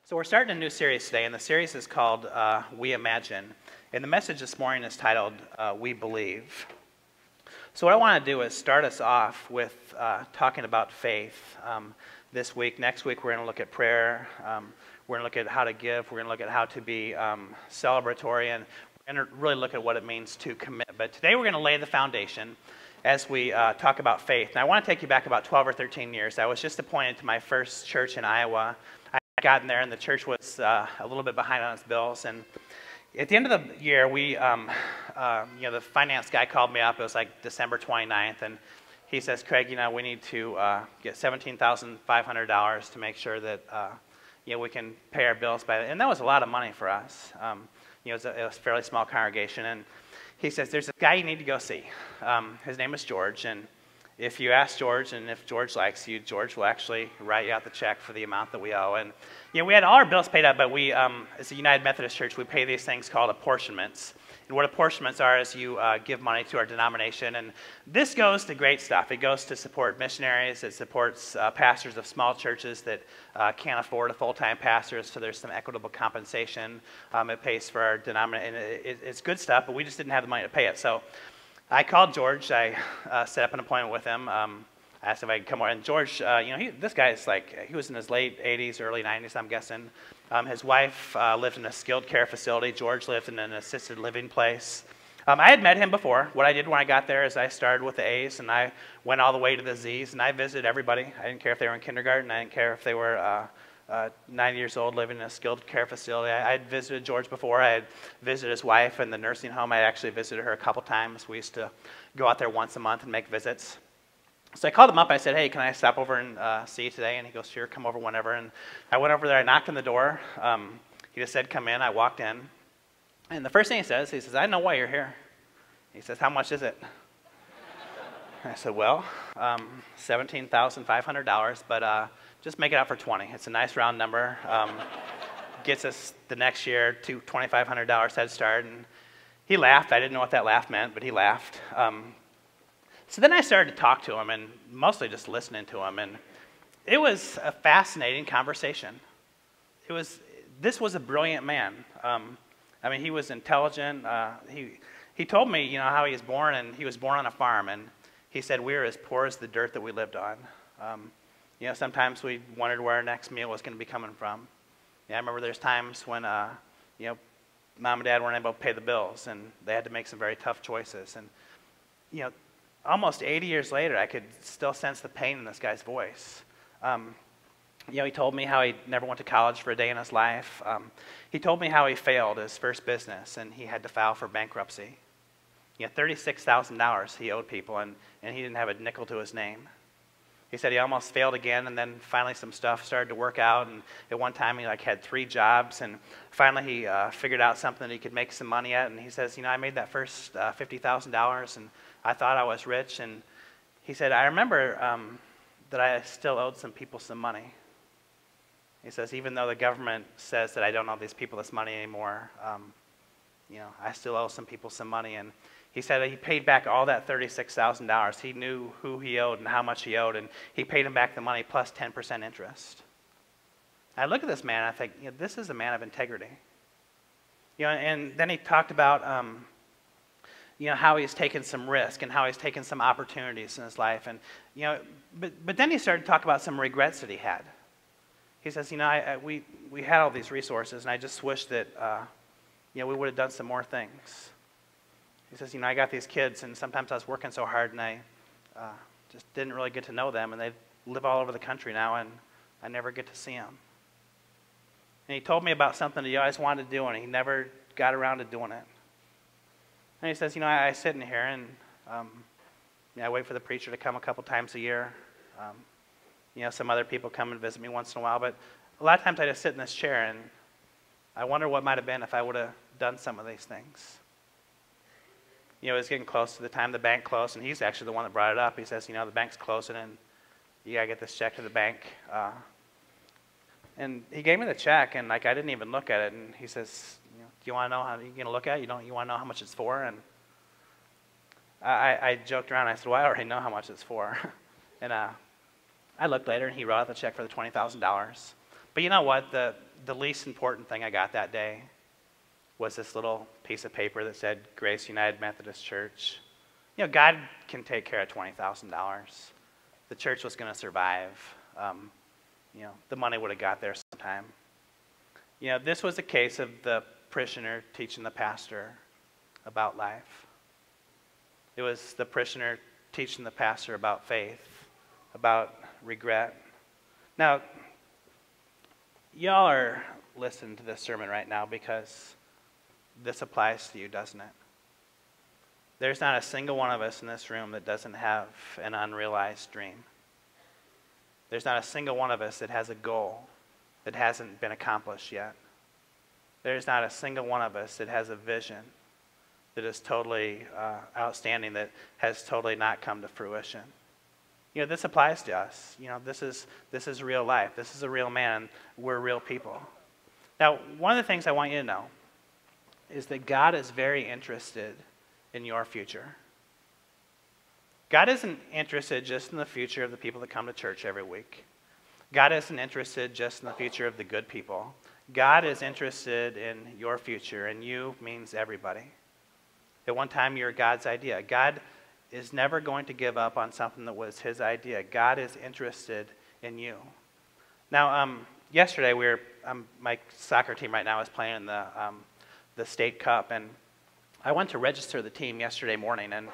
So we're starting a new series today, and the series is called We Imagine. And the message this morning is titled We Believe. So what I want to do is start us off with talking about faith this week. Next week we're going to look at prayer. We're going to look at how to give. We're going to look at how to be celebratory, and we're going to really look at what it means to commit. But today we're going to lay the foundation as we talk about faith. And I want to take you back about 12 or 13 years. I was just appointed to my first church in Iowa. I got in there, and the church was a little bit behind on its bills. And at the end of the year, the finance guy called me up. It was like December 29th, and he says, "Craig, we need to get $17,500 to make sure that we can pay our bills by." And that was a lot of money for us. It was a fairly small congregation, and he says, "There's a guy you need to go see. His name is George, and if you ask George, and if George likes you, George will actually write you out the check for the amount that we owe." And we had all our bills paid up, but we, as a United Methodist Church, we pay these things called apportionments. And what apportionments are is you give money to our denomination, and this goes to great stuff. It goes to support missionaries. It supports pastors of small churches that can't afford a full-time pastor, so there's some equitable compensation. It pays for our denomination, and it's good stuff, but we just didn't have the money to pay it. So I called George. I set up an appointment with him. I asked if I could come over. And George, this guy is he was in his late 80s, early 90s, I'm guessing. His wife lived in a skilled care facility. George lived in an assisted living place. I had met him before. What I did when I got there is I started with the A's, and I went all the way to the Z's, and I visited everybody. I didn't care if they were in kindergarten. I didn't care if they were 90 years old living in a skilled care facility. I had visited George before. I had visited his wife in the nursing home. I actually visited her a couple times. We used to go out there once a month and make visits. So I called him up. I said, "Hey, can I stop over and see you today?" And he goes, "Sure, come over whenever." And I went over there. I knocked on the door. He just said, "Come in." I walked in. And the first thing he says, "I know why you're here." He says, "How much is it?" I said, "Well, $17,500, but just make it out for 20. It's a nice round number. Gets us the next year to $2,500 head start." And he laughed. I didn't know what that laugh meant, but he laughed. So then I started to talk to him, and mostly just listening to him. And it was a fascinating conversation. This was a brilliant man. He was intelligent. He told me, how he was born, and he was born on a farm. And he said, "We were as poor as the dirt that we lived on." Sometimes we wondered where our next meal was going to be coming from. I remember there's times when, Mom and Dad weren't able to pay the bills, and they had to make some very tough choices. And, almost 80 years later, I could still sense the pain in this guy's voice. He told me how he never went to college for a day in his life. He told me how he failed his first business, and he had to file for bankruptcy. $36,000 he owed people, and he didn't have a nickel to his name. He said he almost failed again, and then finally some stuff started to work out, and at one time he had 3 jobs, and finally he figured out something that he could make some money at, and he says, "I made that first $50,000, and I thought I was rich." And he said, "I remember that I still owed some people some money." He says, "Even though the government says that I don't owe these people this money anymore, I still owe some people some money." And he said he paid back all that $36,000. He knew who he owed and how much he owed, and he paid him back the money plus 10% interest. I look at this man, and I think, this is a man of integrity. And then he talked about, how he's taken some risk and how he's taken some opportunities in his life. And, but then he started to talk about some regrets that he had. He says, we had all these resources, and I just wish that, we would have done some more things. He says, I got these kids, and sometimes I was working so hard, and I just didn't really get to know them, and they live all over the country now, and I never get to see them. And he told me about something that he always wanted to do, and he never got around to doing it. And he says, I sit in here, and I wait for the preacher to come a couple times a year. Some other people come and visit me once in a while, but a lot of times I just sit in this chair, and I wonder what might have been if I would have done some of these things. It was getting close to the time the bank closed, and he's actually the one that brought it up. He says, the bank's closing, and you got to get this check to the bank. And he gave me the check, and I didn't even look at it. And he says, do you want to know how you're going to look at it? You want to know how much it's for? And I joked around. I said, well, I already know how much it's for. And I looked later, and he wrote out the check for the $20,000. But you know what? The the least important thing I got that day was this little piece of paper that said Grace United Methodist Church. You know, God can take care of $20,000. The church was going to survive. You know, the money would have got there sometime. You know, this was a case of the parishioner teaching the pastor about life. It was the parishioner teaching the pastor about faith, about regret. Now, y'all are listening to this sermon right now because this applies to you, doesn't it? There's not a single one of us in this room that doesn't have an unrealized dream. There's not a single one of us that has a goal that hasn't been accomplished yet. There's not a single one of us that has a vision that is totally outstanding, that has totally not come to fruition. You know, this applies to us. You know, this is real life. This is a real man. We're real people. Now, one of the things I want you to know is that God is very interested in your future. God isn't interested just in the future of the people that come to church every week. God isn't interested just in the future of the good people. God is interested in your future, and you means everybody. At one time, you were God's idea. God is never going to give up on something that was his idea. God is interested in you. Now, yesterday, my soccer team right now is playing in the state cup, and I went to register the team yesterday morning, and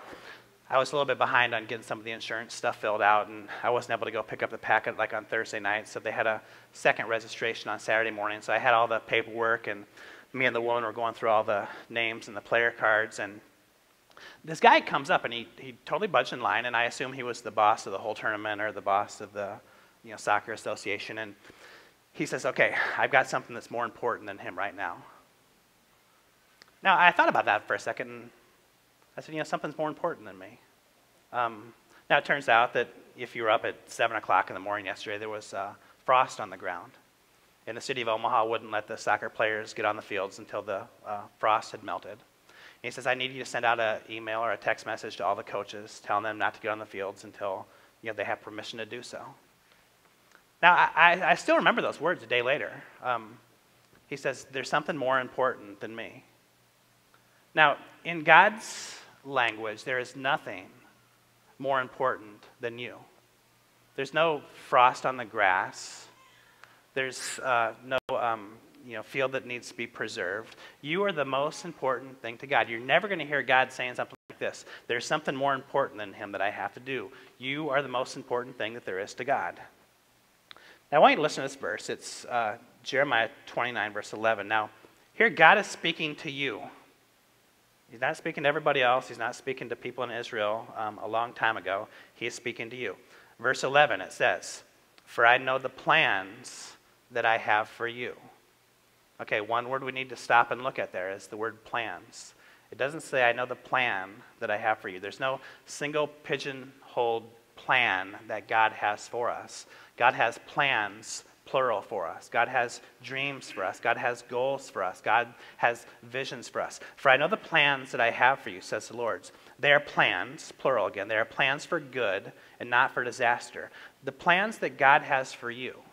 I was a little bit behind on getting some of the insurance stuff filled out, and I wasn't able to go pick up the packet like on Thursday night, so they had a second registration on Saturday morning. So I had all the paperwork, and me and the woman were going through all the names and the player cards, and this guy comes up, and he totally budged in line, and I assume he was the boss of the whole tournament or the boss of the soccer association, and he says, "Okay, I've got something that's more important than him right now." Now, I thought about that for a second, and I said, something's more important than me. Now, it turns out that if you were up at 7 o'clock in the morning yesterday, there was frost on the ground. And the city of Omaha wouldn't let the soccer players get on the fields until the frost had melted. And he says, I need you to send out an email or a text message to all the coaches telling them not to get on the fields until they have permission to do so. Now, I still remember those words a day later. He says, there's something more important than me. Now, in God's language, there is nothing more important than you. There's no frost on the grass. There's no field that needs to be preserved. You are the most important thing to God. You're never going to hear God saying something like this. There's something more important than him that I have to do. You are the most important thing that there is to God. Now, I want you to listen to this verse. It's Jeremiah 29, verse 11. Now, here God is speaking to you. He's not speaking to everybody else. He's not speaking to people in Israel a long time ago. He is speaking to you. Verse 11, it says, "For I know the plans that I have for you." Okay, one word we need to stop and look at there is the word plans. It doesn't say, I know the plan that I have for you. There's no single pigeonholed plan that God has for us. God has plans, plural, for us. God has dreams for us. God has goals for us. God has visions for us. "For I know the plans that I have for you," says the Lord. They are plans, plural again. They are plans for good and not for disaster. The plans that God has for you,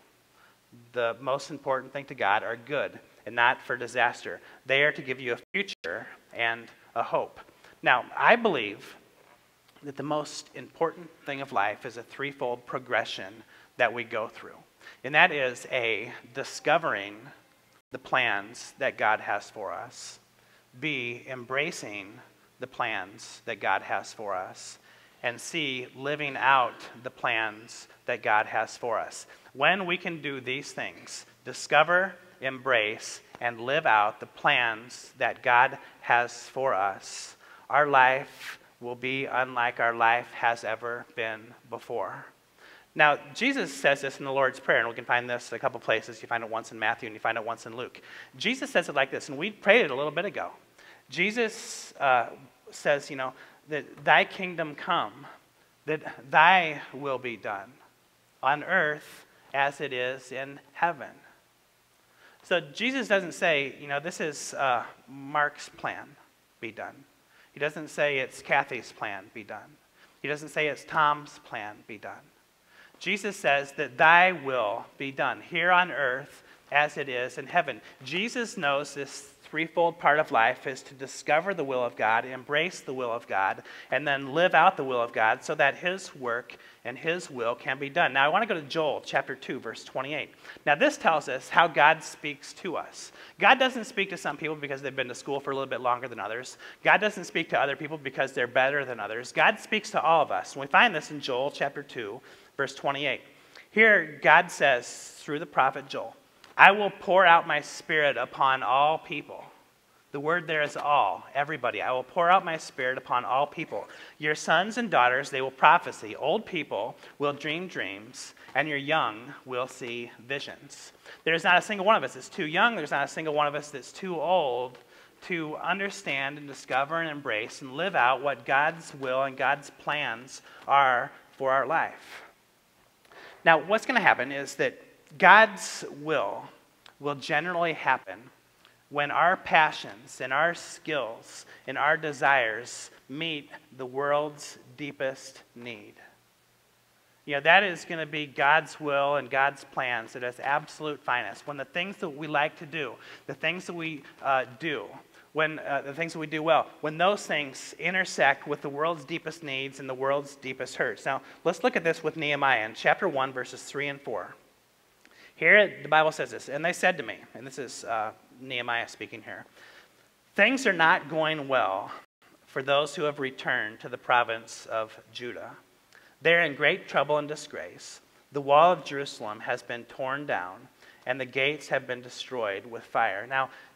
the most important thing to God, are good and not for disaster. They are to give you a future and a hope. Now, I believe that the most important thing of life is a threefold progression that we go through. And that is A, discovering the plans that God has for us. B, embracing the plans that God has for us. And C, living out the plans that God has for us. When we can do these things, discover, embrace, and live out the plans that God has for us, our life will be unlike our life has ever been before. Now, Jesus says this in the Lord's Prayer, and we can find this a couple places. You find it once in Matthew, and you find it once in Luke. Jesus says it like this, and we prayed it a little bit ago. Jesus says, that thy kingdom come, that thy will be done on earth as it is in heaven. So Jesus doesn't say, this is Mark's plan, be done. He doesn't say it's Kathy's plan, be done. He doesn't say it's Tom's plan, be done. Jesus says that thy will be done here on earth as it is in heaven. Jesus knows this threefold part of life is to discover the will of God, embrace the will of God, and then live out the will of God so that his work and his will can be done. Now, I want to go to Joel chapter 2, verse 28. Now, this tells us how God speaks to us. God doesn't speak to some people because they've been to school for a little bit longer than others. God doesn't speak to other people because they're better than others. God speaks to all of us. And we find this in Joel chapter 2, verse 28. Here, God says through the prophet Joel, I will pour out my spirit upon all people. The word there is all, everybody. I will pour out my spirit upon all people. Your sons and daughters, they will prophesy. Old people will dream dreams, and your young will see visions. There's not a single one of us that's too young. There's not a single one of us that's too old to understand and discover and embrace and live out what God's will and God's plans are for our life. Now, what's going to happen is that God's will generally happen when our passions and our skills and our desires meet the world's deepest need. That is going to be God's will and God's plans at its absolute finest. When the things that we like to do, the things that we do, when the things that we do well, when those things intersect with the world's deepest needs and the world's deepest hurts. Now, let's look at this with Nehemiah in chapter 1, verses 3 and 4. Here, the Bible says this, and they said to me, and this is Nehemiah speaking here, things are not going well for those who have returned to the province of Judah. They're in great trouble and disgrace. The wall of Jerusalem has been torn down, and the gates have been destroyed with fire.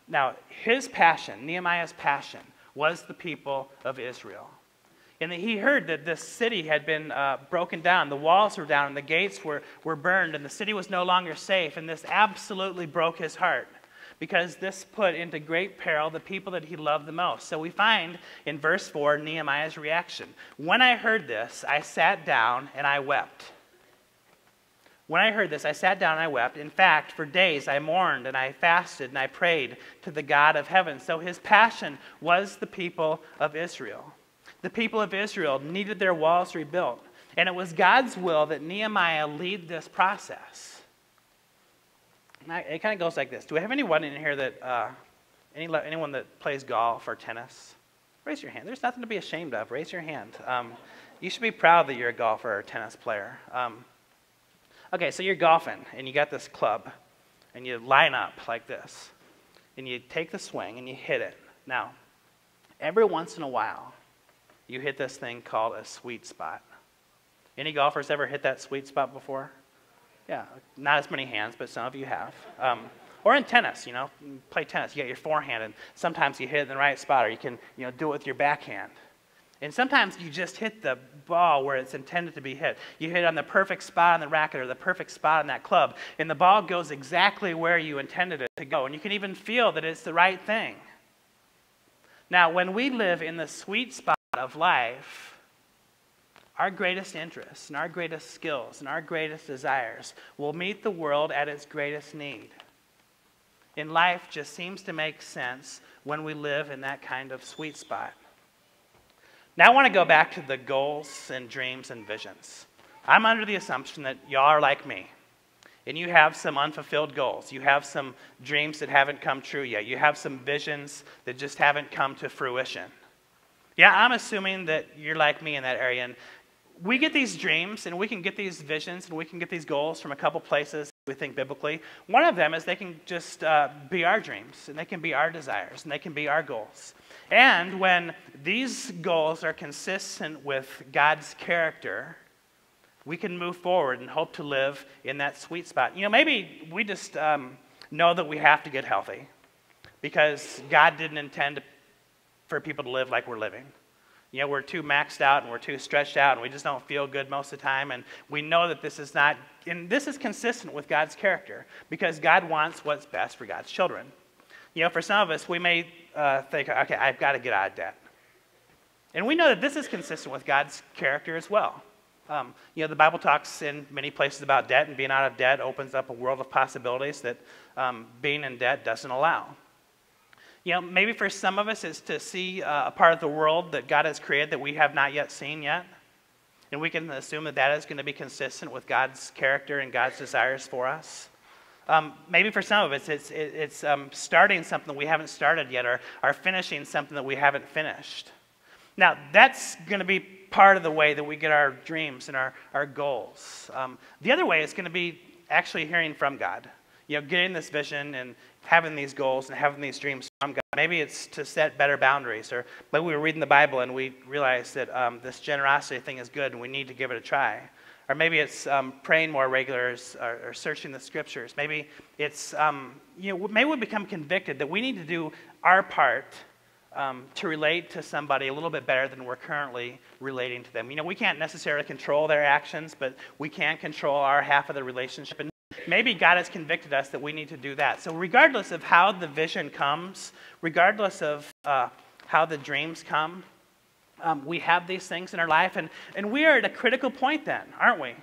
Now his passion, Nehemiah's passion, was the people of Israel. And he heard that this city had been broken down. The walls were down, and the gates were burned, and the city was no longer safe. And this absolutely broke his heart, because this put into great peril the people that he loved the most. So we find in verse 4 Nehemiah's reaction. When I heard this, I sat down and I wept. When I heard this, I sat down and I wept. In fact, for days I mourned and I fasted and I prayed to the God of heaven. So his passion was the people of Israel. The people of Israel needed their walls rebuilt. And it was God's will that Nehemiah lead this process. It kind of goes like this. Do we have anyone in here that, anyone that plays golf or tennis? Raise your hand. There's nothing to be ashamed of. Raise your hand. You should be proud that you're a golfer or a tennis player. Okay, so you're golfing, and you got this club, and you line up like this, and you take the swing, and you hit it. Now, every once in a while, you hit this thing called a sweet spot. Any golfers ever hit that sweet spot before? Yeah, not as many hands, but some of you have. Or in tennis, you play tennis, you got your forehand, and sometimes you hit it in the right spot, or you can, do it with your backhand. And sometimes you just hit the ball where it's intended to be hit. You hit it on the perfect spot on the racket or the perfect spot on that club, and the ball goes exactly where you intended it to go. And you can even feel that it's the right thing. Now, when we live in the sweet spot of life, our greatest interests and our greatest skills and our greatest desires will meet the world at its greatest need. And life just seems to make sense when we live in that kind of sweet spot. Now I want to go back to the goals and dreams and visions. I'm under the assumption that y'all are like me, and you have some unfulfilled goals. You have some dreams that haven't come true yet. You have some visions that just haven't come to fruition. Yeah, I'm assuming that you're like me in that area, and we get these dreams, and we can get these visions, and we can get these goals from a couple places we think biblically. One of them is they can just be our dreams, and they can be our desires, and they can be our goals. And when these goals are consistent with God's character, we can move forward and hope to live in that sweet spot. Maybe we just know that we have to get healthy because God didn't intend for people to live like we're living. We're too maxed out and we're too stretched out and we just don't feel good most of the time. And we know that this is not, and this is consistent with God's character because God wants what's best for God's children. For some of us, we may think, okay, I've got to get out of debt. And we know that this is consistent with God's character as well. The Bible talks in many places about debt, and being out of debt opens up a world of possibilities that being in debt doesn't allow. Maybe for some of us it's to see a part of the world that God has created that we have not yet seen yet. And we can assume that that is going to be consistent with God's character and God's desires for us. Maybe for some of us, it's starting something that we haven't started yet, or finishing something that we haven't finished. Now, that's going to be part of the way that we get our dreams and our goals. The other way is going to be actually hearing from God. Getting this vision and having these goals and having these dreams from God. Maybe it's to set better boundaries, or maybe we were reading the Bible and we realized that this generosity thing is good and we need to give it a try. Or maybe it's praying more regular, or searching the scriptures. Maybe it's, maybe we become convicted that we need to do our part to relate to somebody a little bit better than we're currently relating to them. We can't necessarily control their actions, but we can control our half of the relationship. And maybe God has convicted us that we need to do that. So regardless of how the vision comes, regardless of how the dreams come, we have these things in our life, and we are at a critical point then, aren't we?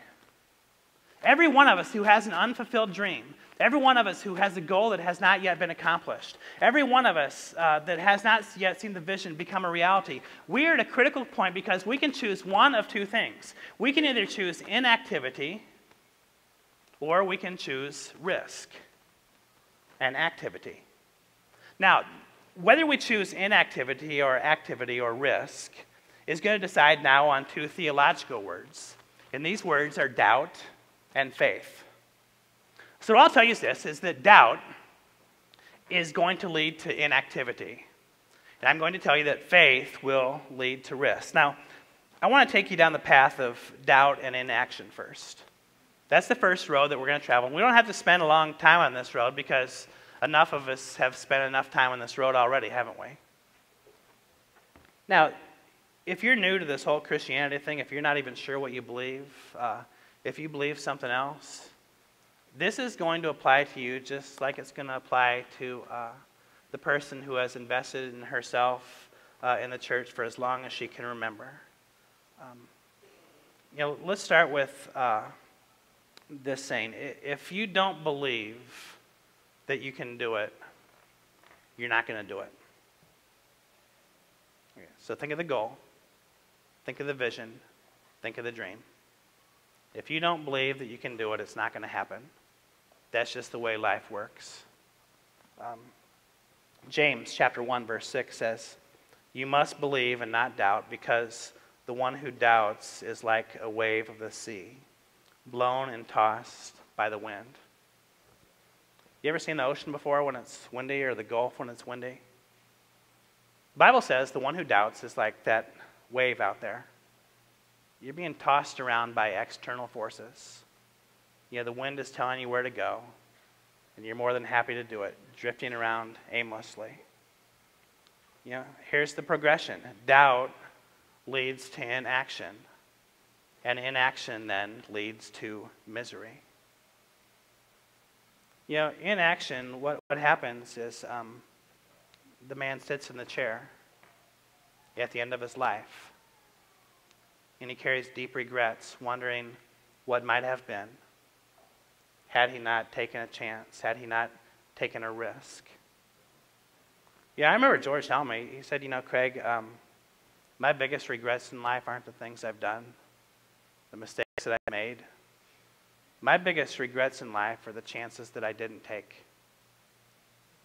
Every one of us who has an unfulfilled dream, every one of us who has a goal that has not yet been accomplished, every one of us that has not yet seen the vision become a reality, we are at a critical point because we can choose one of two things. We can either choose inactivity, or we can choose risk and activity. Now, whether we choose inactivity or activity or risk is going to decide now on two theological words. And these words are doubt and faith. So what I'll tell you is that doubt is going to lead to inactivity. And I'm going to tell you that faith will lead to risk. Now, I want to take you down the path of doubt and inaction first. That's the first road that we're going to travel. We don't have to spend a long time on this road because enough of us have spent enough time on this road already, haven't we? Now, if you're new to this whole Christianity thing, if you're not even sure what you believe, if you believe something else, this is going to apply to you just like it's going to apply to the person who has invested in herself in the church for as long as she can remember. Let's start with this saying. If you don't believe that you can do it, you're not going to do it. Okay, so think of the goal. Think of the vision. Think of the dream. If you don't believe that you can do it, it's not going to happen. That's just the way life works. James chapter 1, verse 6 says, "You must believe and not doubt, because the one who doubts is like a wave of the sea, blown and tossed by the wind." You ever seen the ocean before when it's windy, or the Gulf when it's windy? The Bible says the one who doubts is like that wave out there. You're being tossed around by external forces. The wind is telling you where to go, and you're more than happy to do it, drifting around aimlessly. Here's the progression. Doubt leads to inaction, and inaction then leads to misery. Inaction, what happens is the man sits in the chair at the end of his life, and he carries deep regrets, wondering what might have been had he not taken a chance, had he not taken a risk. I remember George telling me, he said, Craig, my biggest regrets in life aren't the things I've done, the mistakes that I made. My biggest regrets in life are the chances that I didn't take.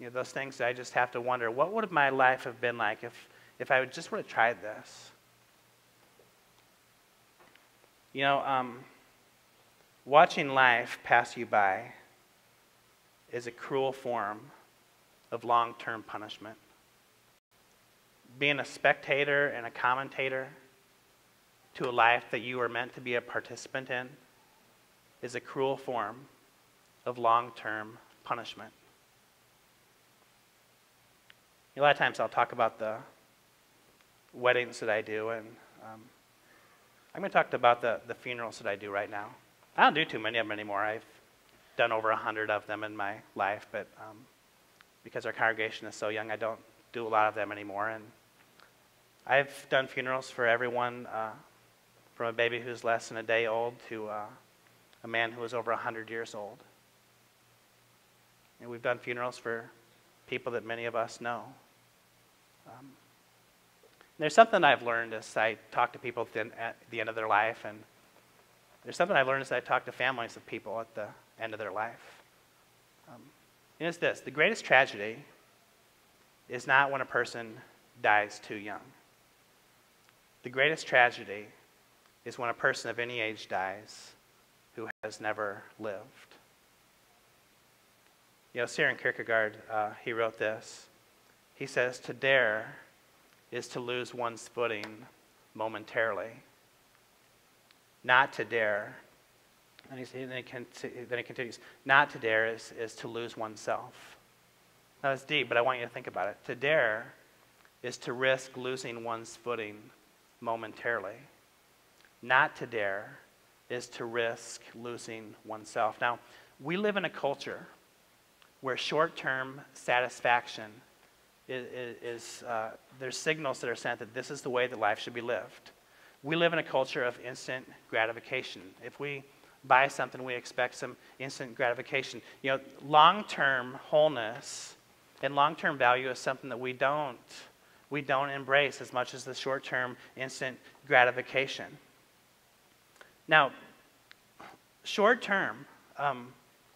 Those things that I just have to wonder, what would my life have been like if I just would have tried this? Watching life pass you by is a cruel form of long-term punishment. Being a spectator and a commentator to a life that you were meant to be a participant in is a cruel form of long-term punishment. A lot of times I'll talk about the weddings that I do, and I'm going to talk about the funerals that I do right now. I don't do too many of them anymore. I've done over 100 of them in my life, but because our congregation is so young, I don't do a lot of them anymore. And I've done funerals for everyone from a baby who's less than a day old to a man who was over 100 years old. And we've done funerals for people that many of us know. There's something I've learned as I talk to people at the end of their life, and there's something I've learned as I talk to families of people at the end of their life. And it's this: the greatest tragedy is not when a person dies too young. The greatest tragedy is when a person of any age dies who has never lived. Søren Kierkegaard, he wrote this. He says, "To dare is to lose one's footing momentarily. Not to dare," and then he continues, "not to dare is to lose oneself." Now, that's deep, but I want you to think about it. To dare is to risk losing one's footing momentarily. Not to dare is to risk losing oneself. Now, we live in a culture where short-term satisfaction there's signals that are sent that this is the way that life should be lived. We live in a culture of instant gratification. If we buy something, we expect some instant gratification. Long-term wholeness and long-term value is something that we don't embrace as much as the short-term instant gratification. Now, short-term,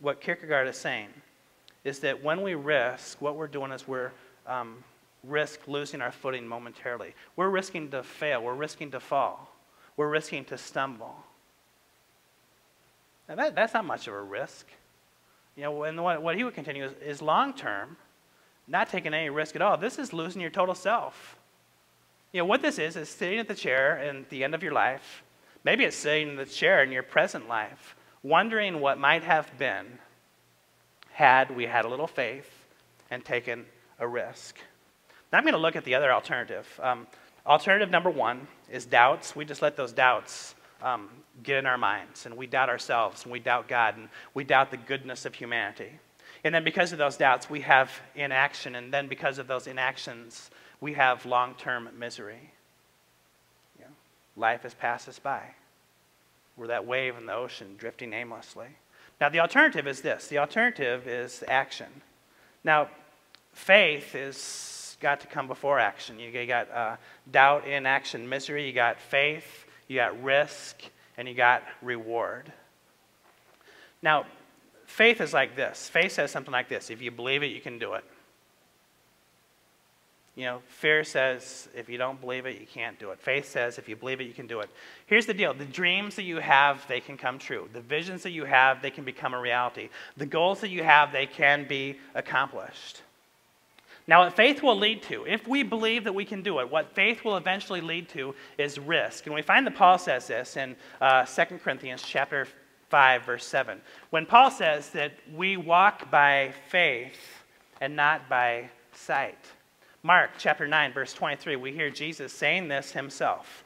what Kierkegaard is saying is that when we risk, what we're doing is we're risk losing our footing momentarily. We're risking to fail. We're risking to fall. We're risking to stumble. Now that's not much of a risk. And what he would continue is long-term, not taking any risk at all. This is losing your total self. What this is sitting at the chair at the end of your life. Maybe it's sitting in the chair in your present life, wondering what might have been had we had a little faith and taken a risk. Now I'm going to look at the other alternative. Alternative number one is doubts. We just let those doubts get in our minds, and we doubt ourselves, and we doubt God, and we doubt the goodness of humanity. And then because of those doubts, we have inaction, and then because of those inactions, we have long-term misery. Life has passed us by. We're that wave in the ocean drifting aimlessly. Now the alternative is this. The alternative is action. Now, faith is got to come before action. You got doubt, inaction, misery. You got faith. You got risk, and you got reward. Now, faith is like this. Faith says something like this: if you believe it, you can do it. Fear says if you don't believe it, you can't do it. Faith says if you believe it, you can do it. Here's the deal. The dreams that you have, they can come true. The visions that you have, they can become a reality. The goals that you have, they can be accomplished. Now, what faith will lead to, if we believe that we can do it, what faith will eventually lead to is risk. And we find that Paul says this in 2 Corinthians chapter 5, verse 7. When Paul says that we walk by faith and not by sight. Mark chapter 9, verse 23, we hear Jesus saying this himself.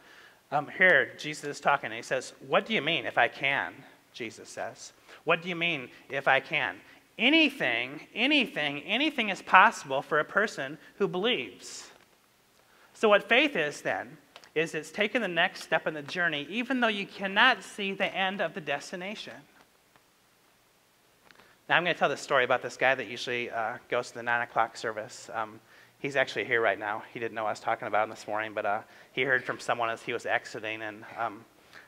Here, Jesus is talking, and he says, "What do you mean, if I can?" Jesus says. "What do you mean, if I can?" Anything is possible for a person who believes. So what faith is then, is it's taking the next step in the journey, even though you cannot see the end of the destination. Now I'm going to tell this story about this guy that usually goes to the 9 o'clock service. He's actually here right now. He didn't know I was talking about him this morning, but he heard from someone as he was exiting, and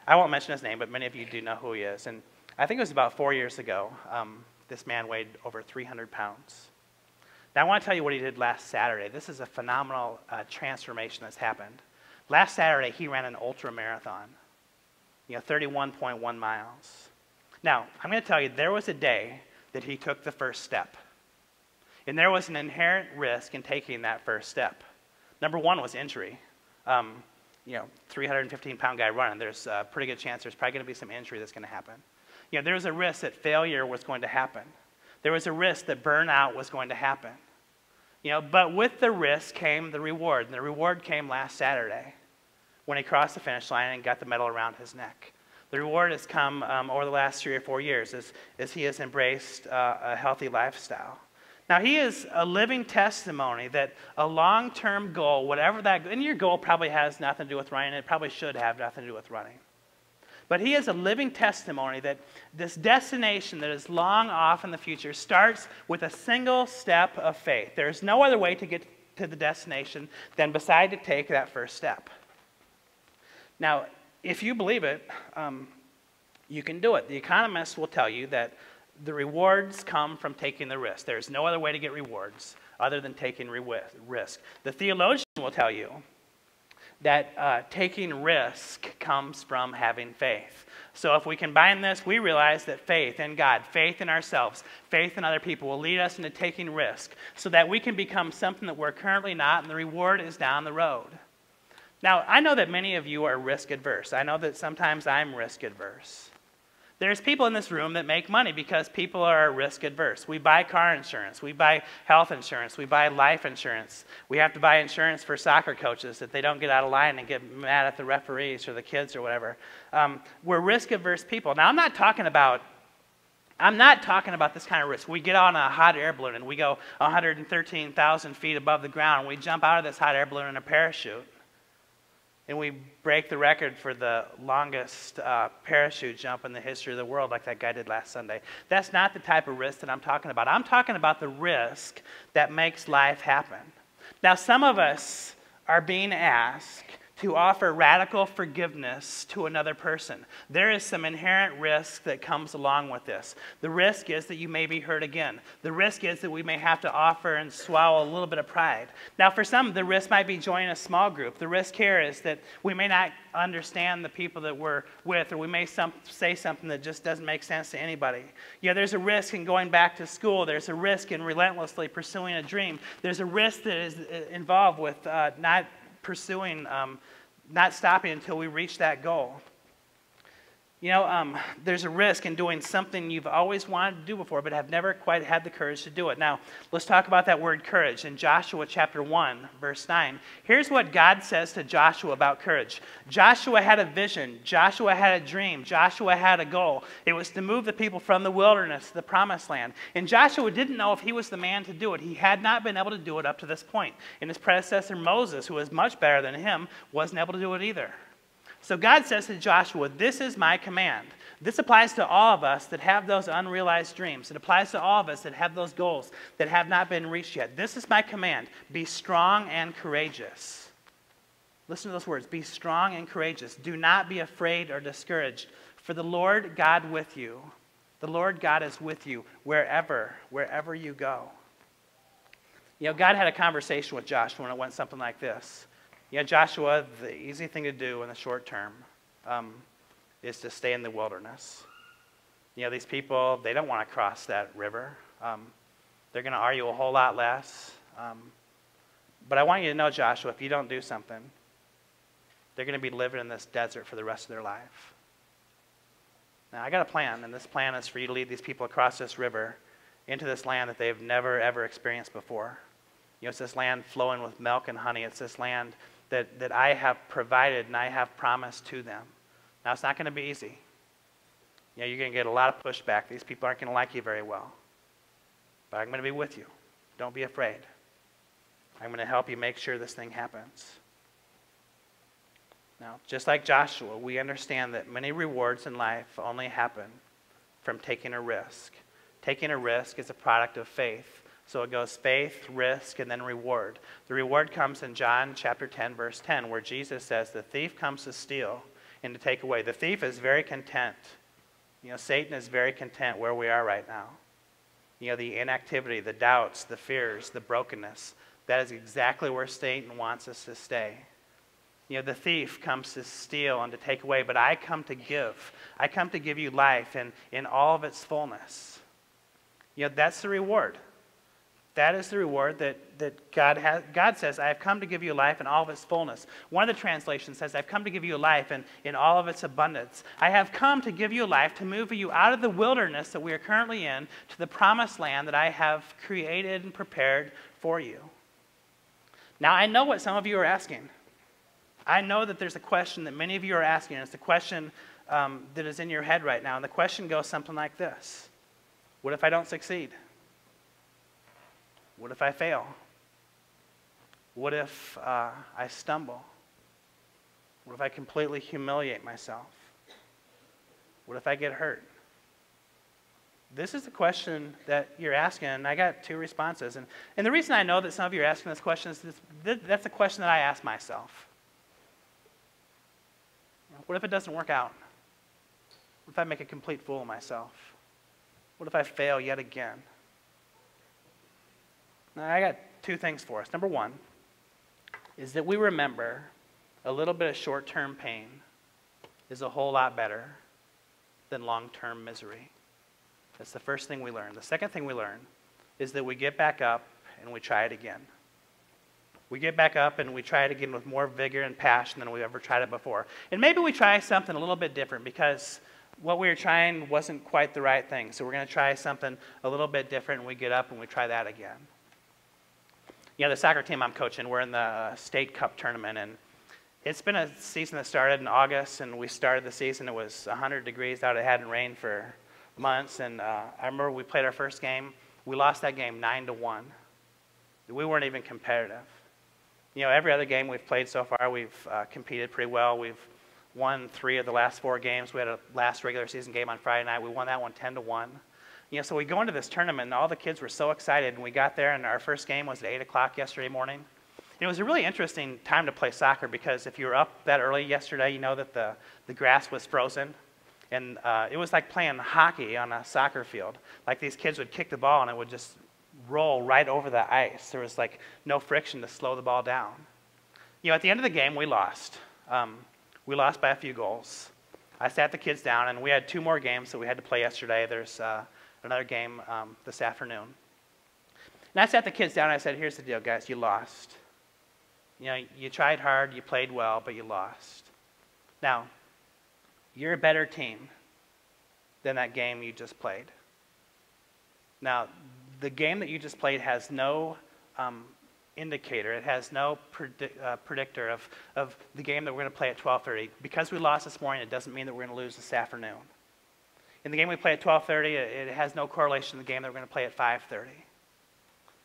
I won't mention his name, but many of you do know who he is. And I think it was about 4 years ago. This man weighed over 300 pounds. Now I want to tell you what he did last Saturday. This is a phenomenal transformation that's happened. Last Saturday, he ran an ultra marathon, 31.1 miles. Now, I'm going to tell you, there was a day that he took the first step. And there was an inherent risk in taking that first step. Number one was injury. 315-pound guy running, there's a pretty good chance there's probably going to be some injury that's going to happen. There was a risk that failure was going to happen. There was a risk that burnout was going to happen. But with the risk came the reward. And the reward came last Saturday when he crossed the finish line and got the medal around his neck. The reward has come over the last 3 or 4 years as he has embraced a healthy lifestyle. Now, he is a living testimony that a long-term goal, whatever that, and your goal probably has nothing to do with running, it probably should have nothing to do with running. But he is a living testimony that this destination that is long off in the future starts with a single step of faith. There's no other way to get to the destination than beside to take that first step. Now, if you believe it, you can do it. The economists will tell you that The rewards come from taking the risk. There's no other way to get rewards other than taking risk. The theologian will tell you that taking risk comes from having faith. So if we combine this, we realize that faith in God, faith in ourselves, faith in other people will lead us into taking risk so that we can become something that we're currently not, and the reward is down the road. Now, I know that many of you are risk adverse. I know that sometimes I'm risk adverse. There's people in this room that make money because people are risk adverse. We buy car insurance. We buy health insurance. We buy life insurance. We have to buy insurance for soccer coaches that they don't get out of line and get mad at the referees or the kids or whatever. We're risk adverse people. Now, I'm not talking about this kind of risk. We get on a hot air balloon and we go 113,000 feet above the ground and we jump out of this hot air balloon in a parachute. And we break the record for the longest parachute jump in the history of the world, like that guy did last Sunday. That's not the type of risk that I'm talking about. I'm talking about the risk that makes life happen. Now, some of us are being asked to offer radical forgiveness to another person. There is some inherent risk that comes along with this. The risk is that you may be hurt again. The risk is that we may have to offer and swallow a little bit of pride. Now, for some, the risk might be joining a small group. The risk here is that we may not understand the people that we're with, or we may say something that just doesn't make sense to anybody. There's a risk in going back to school. There's a risk in relentlessly pursuing a dream. There's a risk that is involved with not pursuing, not stopping until we reach that goal. There's a risk in doing something you've always wanted to do before but have never quite had the courage to do it. Now, let's talk about that word courage. In Joshua chapter 1, verse 9, here's what God says to Joshua about courage. Joshua had a vision. Joshua had a dream. Joshua had a goal. It was to move the people from the wilderness to the promised land. And Joshua didn't know if he was the man to do it. He had not been able to do it up to this point. And his predecessor Moses, who was much better than him, wasn't able to do it either. So God says to Joshua, this is my command. This applies to all of us that have those unrealized dreams. It applies to all of us that have those goals that have not been reached yet. This is my command. Be strong and courageous. Listen to those words. Be strong and courageous. Do not be afraid or discouraged. For the Lord God with you. The Lord God is with you wherever you go. God had a conversation with Joshua and it went something like this. Joshua, the easy thing to do in the short term is to stay in the wilderness. These people, they don't want to cross that river. They're going to argue a whole lot less. But I want you to know, Joshua, if you don't do something, they're going to be living in this desert for the rest of their life. Now, I got a plan, and this plan is for you to lead these people across this river into this land that they've never, ever experienced before. It's this land flowing with milk and honey. It's this land that I have provided and I have promised to them. Now, it's not going to be easy. You're going to get a lot of pushback. These people aren't going to like you very well. But I'm going to be with you. Don't be afraid. I'm going to help you make sure this thing happens. Now, just like Joshua, we understand that many rewards in life only happen from taking a risk. Taking a risk is a product of faith. So it goes faith, risk, and then reward. The reward comes in John chapter 10, verse 10, where Jesus says, the thief comes to steal and to take away. The thief is very content. Satan is very content where we are right now. The inactivity, the doubts, the fears, the brokenness, that is exactly where Satan wants us to stay. The thief comes to steal and to take away, but I come to give. I come to give you life in all of its fullness. That's the reward. That is the reward that God has. God says, I have come to give you life in all of its fullness. One of the translations says, I've come to give you life in all of its abundance. I have come to give you life to move you out of the wilderness that we are currently in to the promised land that I have created and prepared for you. Now, I know what some of you are asking. I know that there's a question that many of you are asking. And it's a question that is in your head right now. And the question goes something like this. What if I don't succeed? What if I fail? What if I stumble? What if I completely humiliate myself? What if I get hurt? This is the question that you're asking, and I got two responses. And the reason I know that some of you are asking this question is that's a question that I ask myself. What if it doesn't work out? What if I make a complete fool of myself? What if I fail yet again? Now, I got two things for us. Number one is that we remember a little bit of short-term pain is a whole lot better than long-term misery. That's the first thing we learn. The second thing we learn is that we get back up and we try it again. We get back up and we try it again with more vigor and passion than we've ever tried it before. And maybe we try something a little bit different because what we were trying wasn't quite the right thing. So we're going to try something a little bit different, and we get up and we try that again. You know, the soccer team I'm coaching, we're in the state cup tournament, and it's been a season that started in August, and we started the season. It was 100 degrees out. It hadn't rained for months, and I remember we played our first game. We lost that game 9-1. We weren't even competitive. You know, every other game we've played so far, we've competed pretty well. We've won 3 of the last 4 games. We had a last regular season game on Friday night. We won that one 10-1. You know, so we go into this tournament, and all the kids were so excited. And we got there, and our first game was at 8 o'clock yesterday morning. And it was a really interesting time to play soccer because if you were up that early yesterday, you know that the grass was frozen. And it was like playing hockey on a soccer field. Like these kids would kick the ball, and it would just roll right over the ice. There was like no friction to slow the ball down. You know, at the end of the game, we lost. We lost by a few goals. I sat the kids down, and we had 2 more games that we had to play yesterday. There's another game this afternoon. And I sat the kids down, and I said, here's the deal, guys. You lost. You know, you tried hard, you played well, but you lost. Now, you're a better team than that game you just played. Now, the game that you just played has no indicator. It has no predictor of the game that we're going to play at 12:30. Because we lost this morning, it doesn't mean that we're going to lose this afternoon. In the game we play at 12:30, it has no correlation to the game that we're going to play at 5:30.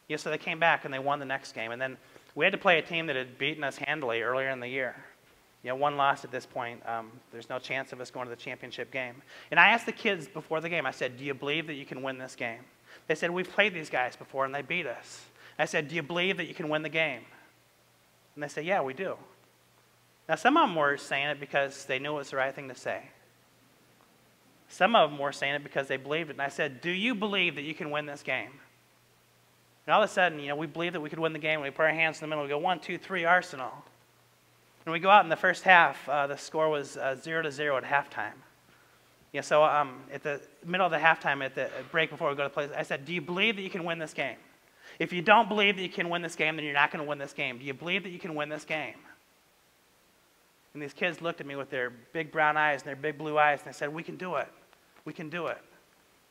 Yeah, so they came back and they won the next game. And then we had to play a team that had beaten us handily earlier in the year. You know, 1 loss at this point. There's no chance of us going to the championship game. And I asked the kids before the game, I said, do you believe that you can win this game? They said, we've played these guys before and they beat us. I said, do you believe that you can win the game? And they said, yeah, we do. Now, some of them were saying it because they knew it was the right thing to say. Some of them were saying it because they believed it. And I said, do you believe that you can win this game? And all of a sudden, you know, we believed that we could win the game. We put our hands in the middle. We go, 1, 2, 3, Arsenal. And we go out in the first half. The score was 0-0 at halftime. Yeah, so at the middle of the halftime, at the break before we go to play, I said, do you believe that you can win this game? If you don't believe that you can win this game, then you're not going to win this game. Do you believe that you can win this game? And these kids looked at me with their big brown eyes and their big blue eyes, and they said, we can do it. We can do it.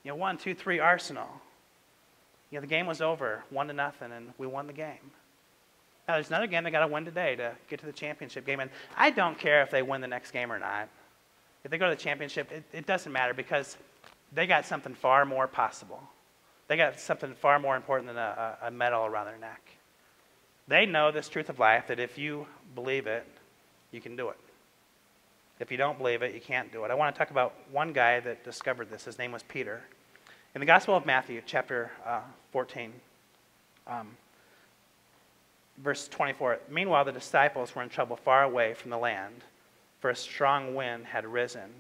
You know, 1, 2, 3, Arsenal. You know, the game was over, 1-0, and we won the game. Now, there's another game they got to win today to get to the championship game, and I don't care if they win the next game or not. If they go to the championship, it doesn't matter because they got something far more possible. They got something far more important than a medal around their neck. They know this truth of life that if you believe it, you can do it. If you don't believe it, you can't do it. I want to talk about one guy that discovered this. His name was Peter. In the Gospel of Matthew, chapter 14, verse 24, meanwhile the disciples were in trouble far away from the land, for a strong wind had risen,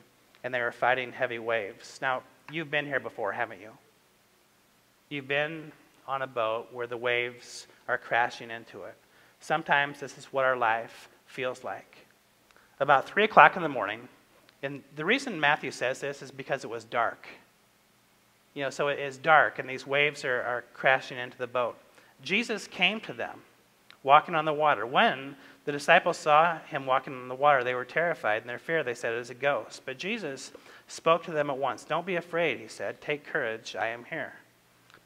and they were fighting heavy waves. Now, you've been here before, haven't you? You've been on a boat where the waves are crashing into it. Sometimes this is what our life feels like. About 3 o'clock in the morning, and the reason Matthew says this is because it was dark. You know, so it is dark, and these waves are crashing into the boat. Jesus came to them, walking on the water. When the disciples saw him walking on the water, they were terrified. In their fear, they said, it is a ghost. But Jesus spoke to them at once. Don't be afraid, he said. Take courage, I am here.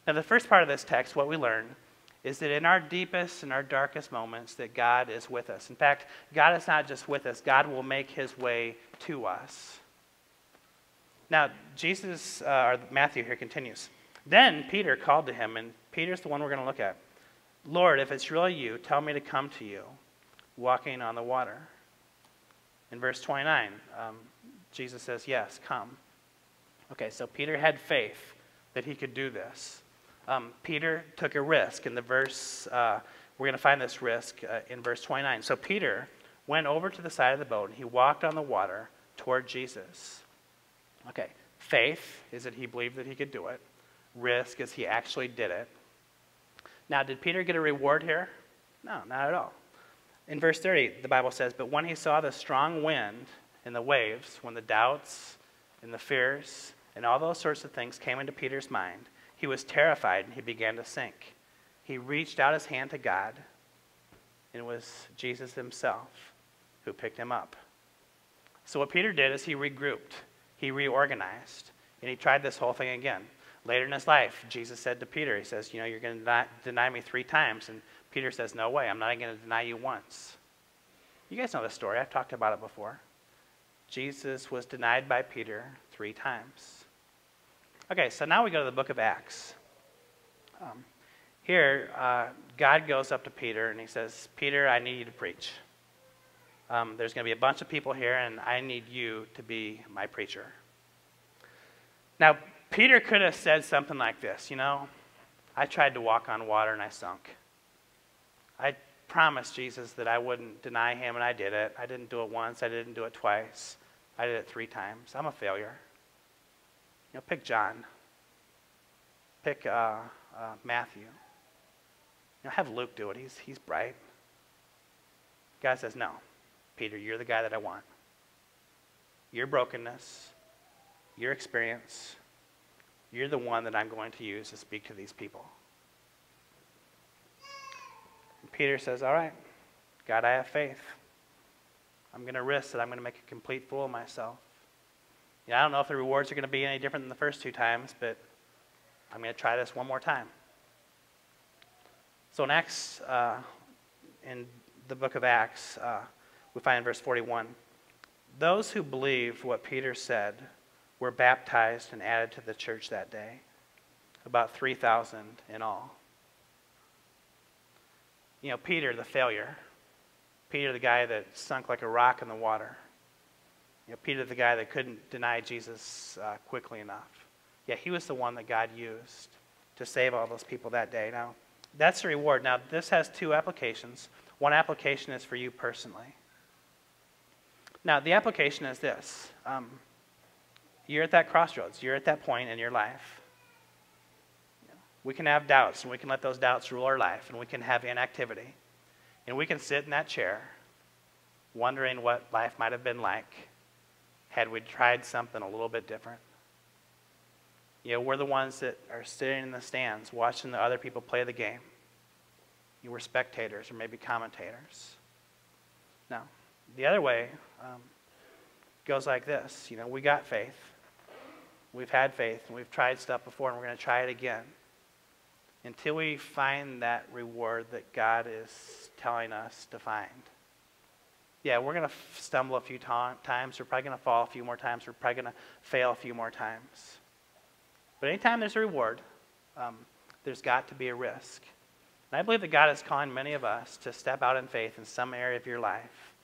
Now, the first part of this text, what we learn, is that in our deepest and our darkest moments, that God is with us. In fact, God is not just with us. God will make his way to us. Now, Matthew here continues. Then Peter called to him, and Peter's the one we're going to look at. Lord, if it's really you, tell me to come to you, walking on the water. In verse 29, Jesus says, yes, come. Okay, so Peter had faith that he could do this. Peter took a risk. In the verse, we're going to find this risk in verse 29. So Peter went over to the side of the boat, and he walked on the water toward Jesus. Okay, faith is that he believed that he could do it. risk as he actually did it. Now, did Peter get a reward here? No, not at all. In verse 30, the Bible says, "But when he saw the strong wind and the waves, when the doubts and the fears and all those sorts of things came into Peter's mind, he was terrified and he began to sink. He reached out his hand to God, and it was Jesus himself who picked him up." So what Peter did is he regrouped, he reorganized, and he tried this whole thing again. Later in his life, Jesus said to Peter, he says, you're going to deny me 3 times. And Peter says, no way, I'm not going to deny you once. You guys know the story. I've talked about it before. Jesus was denied by Peter 3 times. Okay, so now we go to the book of Acts. Here, God goes up to Peter and he says, Peter, I need you to preach. There's going to be a bunch of people here, and I need you to be my preacher. Now, Peter could have said something like this, I tried to walk on water and I sunk. I promised Jesus that I wouldn't deny him, and I did it. I didn't do it once. I didn't do it twice. I did it 3 times. I'm a failure. Pick John. Pick Matthew. Have Luke do it. He's bright. God says, no, Peter, you're the guy that I want. Your brokenness, your experience, you're the one that I'm going to use to speak to these people. And Peter says, all right, God, I have faith. I'm going to risk that I'm going to make a complete fool of myself. I don't know if the rewards are going to be any different than the first 2 times, but I'm going to try this one more time. So in Acts, in the book of Acts, we find in verse 41, those who believed what Peter said were baptized and added to the church that day, about 3,000 in all. Peter, the failure. Peter, the guy that sunk like a rock in the water. Peter, the guy that couldn't deny Jesus quickly enough. He was the one that God used to save all those people that day. Now, that's the reward. Now, this has 2 applications. One application is for you personally. Now, the application is this. You're at that crossroads. You're at that point in your life. We can have doubts, and we can let those doubts rule our life, and we can have inactivity. And we can sit in that chair wondering what life might have been like had we tried something a little bit different. We're the ones that are sitting in the stands watching the other people play the game. We're spectators or maybe commentators. Now, the other way goes like this. We got faith. We've had faith, and we've tried stuff before, and we're going to try it again until we find that reward that God is telling us to find. We're going to stumble a few times. We're probably going to fall a few more times. We're probably going to fail a few more times. But anytime there's a reward, there's got to be a risk. And I believe that God is calling many of us to step out in faith in some area of your life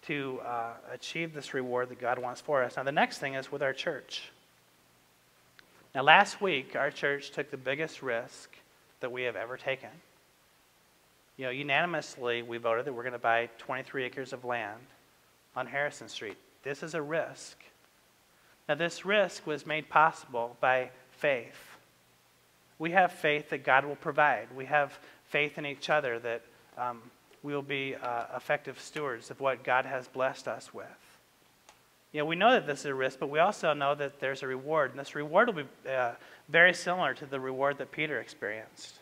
to achieve this reward that God wants for us. Now, the next thing is with our church. Now, last week, our church took the biggest risk that we have ever taken. Unanimously, we voted that we're going to buy 23 acres of land on Harrison Street. This is a risk. Now, this risk was made possible by faith. We have faith that God will provide. We have faith in each other that we will be effective stewards of what God has blessed us with. We know that this is a risk, but we also know that there's a reward. And this reward will be very similar to the reward that Peter experienced.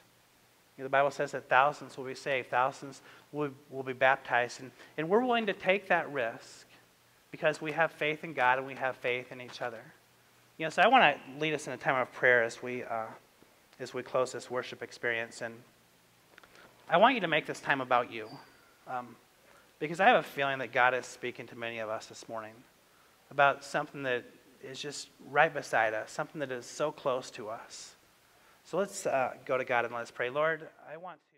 The Bible says that thousands will be saved. Thousands will be baptized. And we're willing to take that risk because we have faith in God and we have faith in each other. So I want to lead us in a time of prayer as we close this worship experience. And I want you to make this time about you. Because I have a feeling that God is speaking to many of us this morning about something that is just right beside us, something that is so close to us. So let's go to God and let's pray. Lord, I want to...